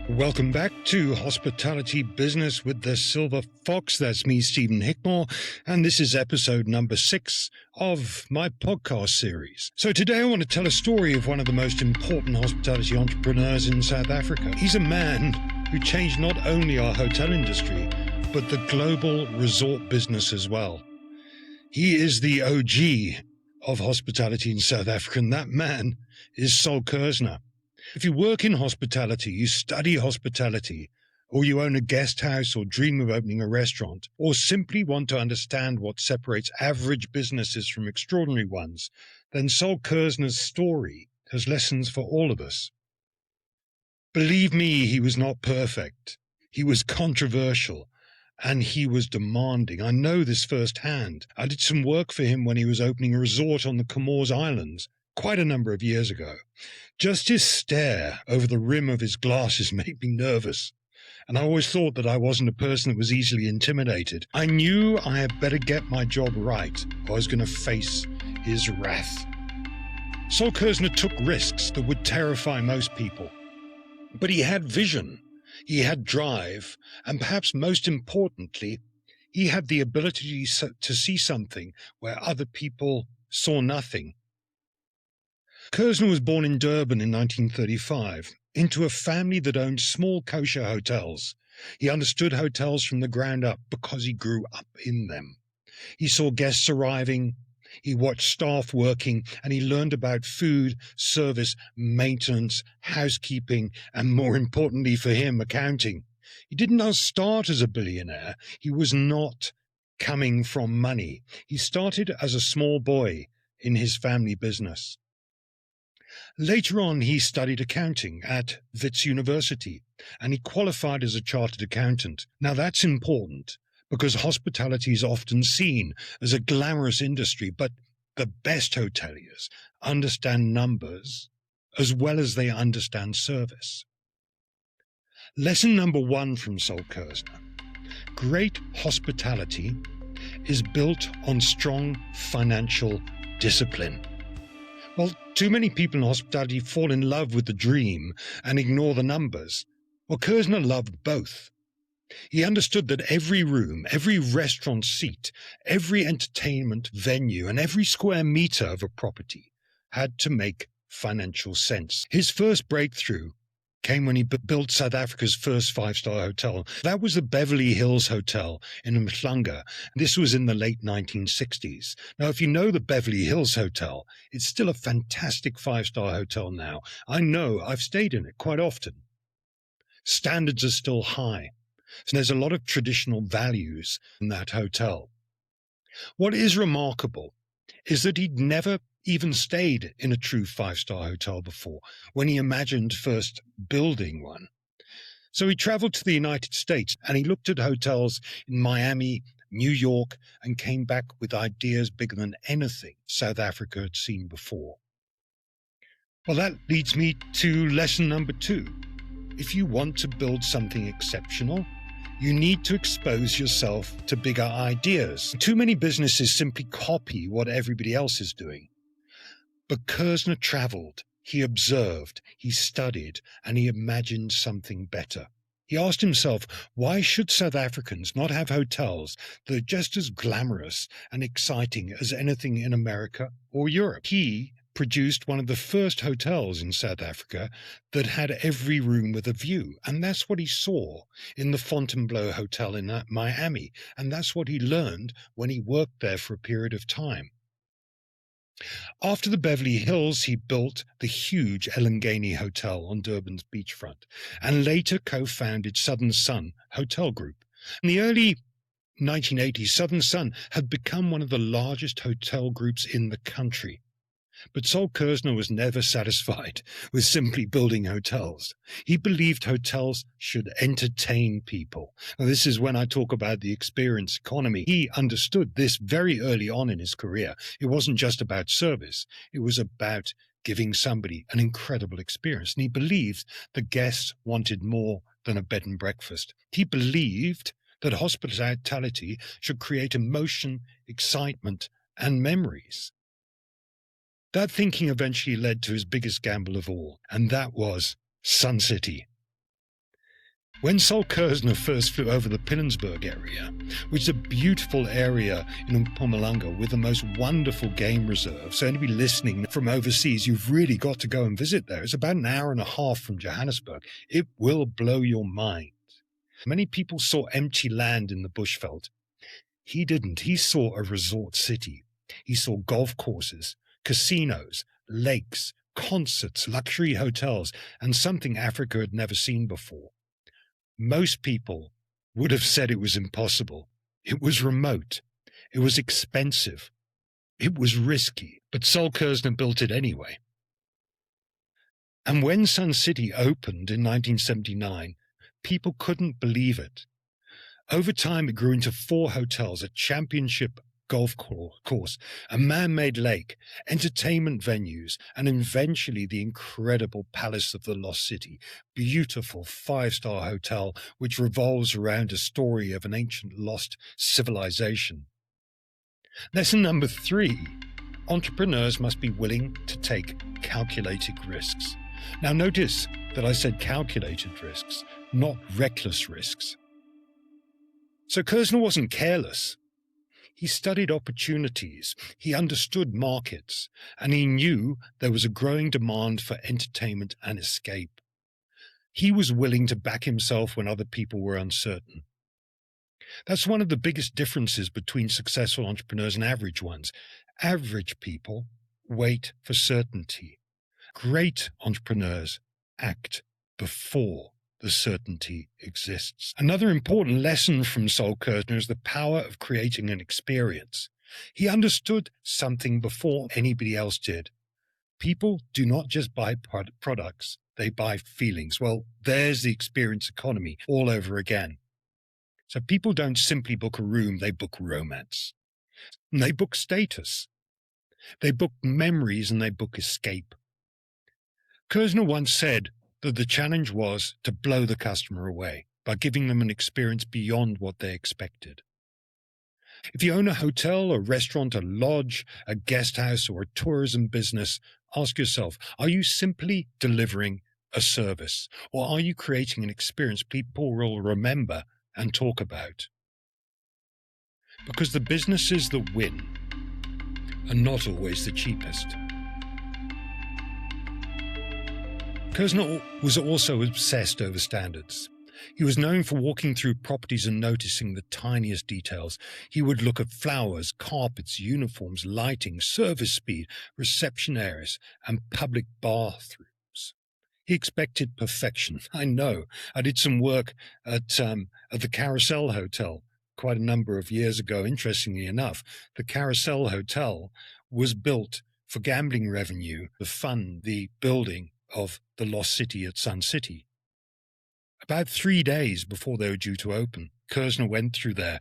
Welcome back to Hospitality Business with the Silver Fox. That's me, Stephen Hickmore, and this is episode number 6 of my podcast series. So today I want to tell a story of one of the most important hospitality entrepreneurs in South Africa. He's a man who changed not only our hotel industry, but the global resort business as well. He is the OG of hospitality in South Africa, and that man is Sol Kerzner. If you work in hospitality, you study hospitality, or you own a guest house or dream of opening a restaurant, or simply want to understand what separates average businesses from extraordinary ones, then Sol Kerzner's story has lessons for all of us. Believe me, he was not perfect. He was controversial, and he was demanding. I know this firsthand. I did some work for him when he was opening a resort on the Comores Islands quite a number of years ago. Just his stare over the rim of his glasses made me nervous, and I always thought that I wasn't a person that was easily intimidated. I knew I had better get my job right, or I was going to face his wrath. Sol Kerzner took risks that would terrify most people, but he had vision, he had drive, and perhaps most importantly, he had the ability to see something where other people saw nothing. Kerzner was born in Durban in 1935, into a family that owned small kosher hotels. He understood hotels from the ground up because he grew up in them. He saw guests arriving, he watched staff working, and he learned about food, service, maintenance, housekeeping, and more importantly for him, accounting. He did not start as a billionaire. He was not coming from money. He started as a small boy in his family business. Later on, he studied accounting at Wits University, and he qualified as a chartered accountant. Now, that's important because hospitality is often seen as a glamorous industry, but the best hoteliers understand numbers as well as they understand service. Lesson number 1 from Sol Kerzner: great hospitality is built on strong financial discipline. Well, too many people in hospitality fall in love with the dream and ignore the numbers. Well, Kerzner loved both. He understood that every room, every restaurant seat, every entertainment venue, and every square meter of a property had to make financial sense. His first breakthrough came when he built South Africa's first 5-star hotel. That was the Beverly Hills Hotel in Umhlanga. This was in the late 1960s. Now, if you know the Beverly Hills Hotel, it's still a fantastic 5-star hotel now. I know, I've stayed in it quite often. Standards are still high. So there's a lot of traditional values in that hotel. What is remarkable is that he'd never even stayed in a true 5-star hotel before when he imagined first building one. So he traveled to the United States and he looked at hotels in Miami, New York, and came back with ideas bigger than anything South Africa had seen before. Well, that leads me to lesson number 2. If you want to build something exceptional, you need to expose yourself to bigger ideas. Too many businesses simply copy what everybody else is doing. But Kerzner traveled, he observed, he studied, and he imagined something better. He asked himself, why should South Africans not have hotels that are just as glamorous and exciting as anything in America or Europe? He produced one of the first hotels in South Africa that had every room with a view, and that's what he saw in the Fontainebleau Hotel in Miami, and that's what he learned when he worked there for a period of time. After the Beverly Hills, he built the huge Elangeni Hotel on Durban's beachfront, and later co-founded Southern Sun Hotel Group. In the early 1980s, Southern Sun had become one of the largest hotel groups in the country. But Sol Kerzner was never satisfied with simply building hotels. He believed hotels should entertain people. Now, this is when I talk about the experience economy. He understood this very early on in his career. It wasn't just about service. It was about giving somebody an incredible experience. And he believed the guests wanted more than a bed and breakfast. He believed that hospitality should create emotion, excitement, and memories. That thinking eventually led to his biggest gamble of all, and that was Sun City. When Sol Kerzner first flew over the Pilanesberg area, which is a beautiful area in Mpumalanga with the most wonderful game reserve, so anybody listening from overseas, you've really got to go and visit there. It's about an hour and a half from Johannesburg. It will blow your mind. Many people saw empty land in the bushveld. He didn't. He saw a resort city. He saw golf courses, casinos, lakes, concerts, luxury hotels, and something Africa had never seen before. Most people would have said it was impossible. It was remote. It was expensive. It was risky. But Sol Kerzner built it anyway. And when Sun City opened in 1979, people couldn't believe it. Over time, it grew into 4 hotels, a championship golf course, a man-made lake, entertainment venues, and eventually the incredible Palace of the Lost City, beautiful 5-star hotel which revolves around a story of an ancient lost civilization. Lesson number 3. Entrepreneurs must be willing to take calculated risks. Now notice that I said calculated risks, not reckless risks. So Kerzner wasn't careless. He studied opportunities, he understood markets, and he knew there was a growing demand for entertainment and escape. He was willing to back himself when other people were uncertain. That's one of the biggest differences between successful entrepreneurs and average ones. Average people wait for certainty. Great entrepreneurs act before the certainty exists. Another important lesson from Sol Kerzner is the power of creating an experience. He understood something before anybody else did. People do not just buy products, they buy feelings. Well, there's the experience economy all over again. So people don't simply book a room, they book romance. And they book status. They book memories and they book escape. Kerzner once said that the challenge was to blow the customer away by giving them an experience beyond what they expected. If you own a hotel, a restaurant, a lodge, a guest house, or a tourism business, ask yourself, are you simply delivering a service, or are you creating an experience people will remember and talk about? Because the businesses that win are not always the cheapest. Kerzner was also obsessed over standards. He was known for walking through properties and noticing the tiniest details. He would look at flowers, carpets, uniforms, lighting, service speed, reception areas, and public bathrooms. He expected perfection. I know. I did some work at the Carousel Hotel quite a number of years ago. Interestingly enough, the Carousel Hotel was built for gambling revenue to fund the building of the Lost City at Sun City. About 3 days before they were due to open, Kerzner went through there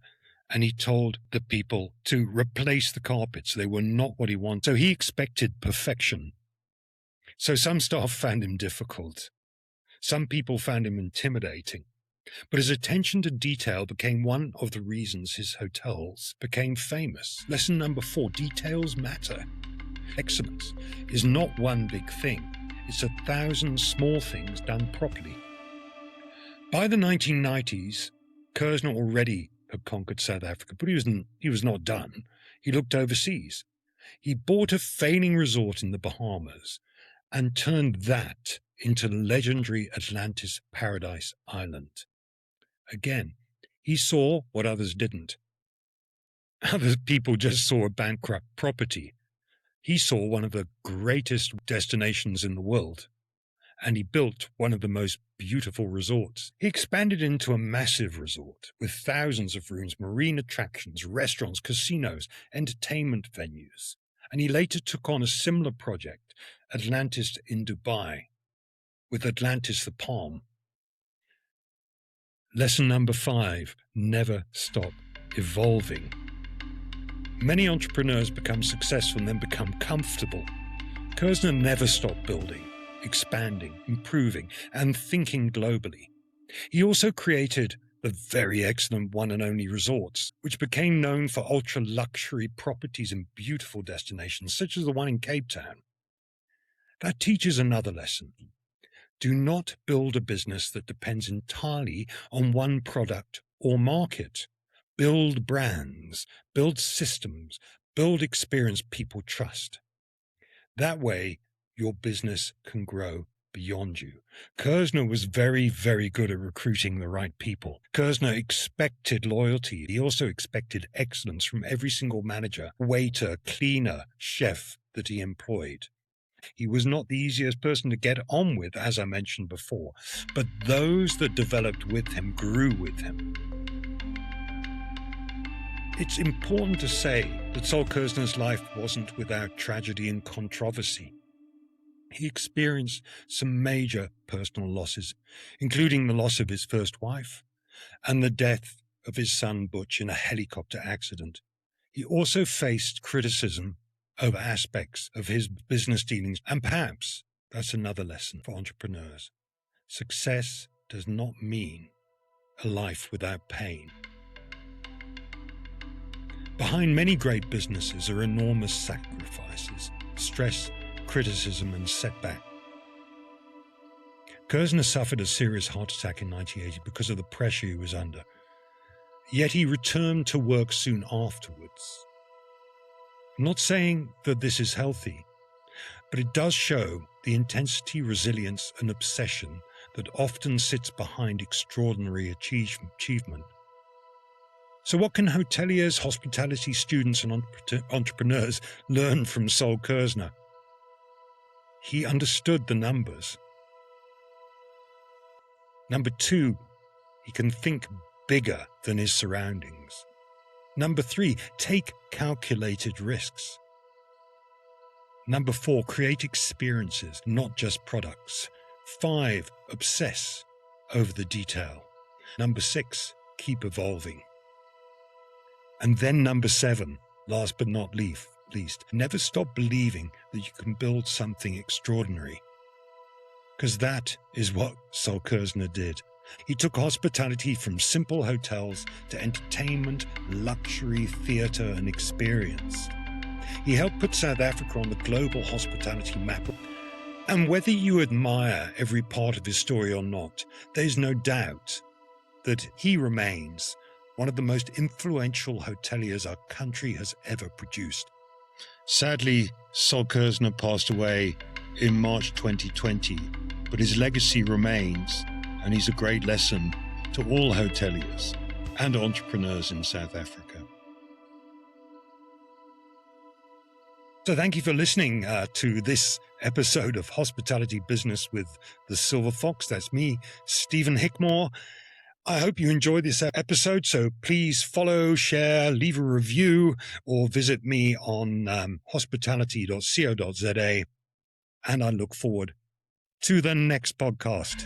and he told the people to replace the carpets. They were not what he wanted. So he expected perfection. So some staff found him difficult. Some people found him intimidating. But his attention to detail became one of the reasons his hotels became famous. Lesson number 4, details matter. Excellence is not one big thing. It's 1,000 small things done properly. By the 1990s, Kerzner already had conquered South Africa, but he was not done. He looked overseas. He bought a failing resort in the Bahamas and turned that into legendary Atlantis Paradise Island. Again, he saw what others didn't. Other people just saw a bankrupt property. He saw one of the greatest destinations in the world, and he built one of the most beautiful resorts. He expanded into a massive resort with thousands of rooms, marine attractions, restaurants, casinos, entertainment venues. And he later took on a similar project, Atlantis in Dubai, with Atlantis the Palm. Lesson number 5, never stop evolving. Many entrepreneurs become successful and then become comfortable. Kerzner never stopped building, expanding, improving, and thinking globally. He also created the very excellent One and Only Resorts, which became known for ultra-luxury properties in beautiful destinations, such as the one in Cape Town. That teaches another lesson. Do not build a business that depends entirely on one product or market. Build brands, build systems, build experience people trust. That way, your business can grow beyond you. Kerzner was very, very good at recruiting the right people. Kerzner expected loyalty. He also expected excellence from every single manager, waiter, cleaner, chef that he employed. He was not the easiest person to get on with, as I mentioned before, but those that developed with him grew with him. It's important to say that Sol Kerzner's life wasn't without tragedy and controversy. He experienced some major personal losses, including the loss of his first wife and the death of his son Butch in a helicopter accident. He also faced criticism over aspects of his business dealings, and perhaps that's another lesson for entrepreneurs. Success does not mean a life without pain. Behind many great businesses are enormous sacrifices, stress, criticism, and setback. Kerzner suffered a serious heart attack in 1980 because of the pressure he was under. Yet he returned to work soon afterwards. I'm not saying that this is healthy, but it does show the intensity, resilience, and obsession that often sits behind extraordinary achievement. So what can hoteliers, hospitality students, and entrepreneurs learn from Sol Kerzner? He understood the numbers. Number 2, he can think bigger than his surroundings. Number 3, take calculated risks. Number 4, create experiences, not just products. 5, obsess over the detail. Number 6, keep evolving. And then number 7, last but not least, never stop believing that you can build something extraordinary. Because that is what Sol Kerzner did. He took hospitality from simple hotels to entertainment, luxury, theatre, and experience. He helped put South Africa on the global hospitality map. And whether you admire every part of his story or not, there's no doubt that he remains one of the most influential hoteliers our country has ever produced. Sadly, Sol Kerzner passed away in March 2020, but his legacy remains, and he's a great lesson to all hoteliers and entrepreneurs in South Africa. So thank you for listening to this episode of Hospitality Business with the Silver Fox. That's me, Stephen Hickmore. I hope you enjoyed this episode, so please follow, share, leave a review, or visit me on hospitality.co.za, and I look forward to the next podcast.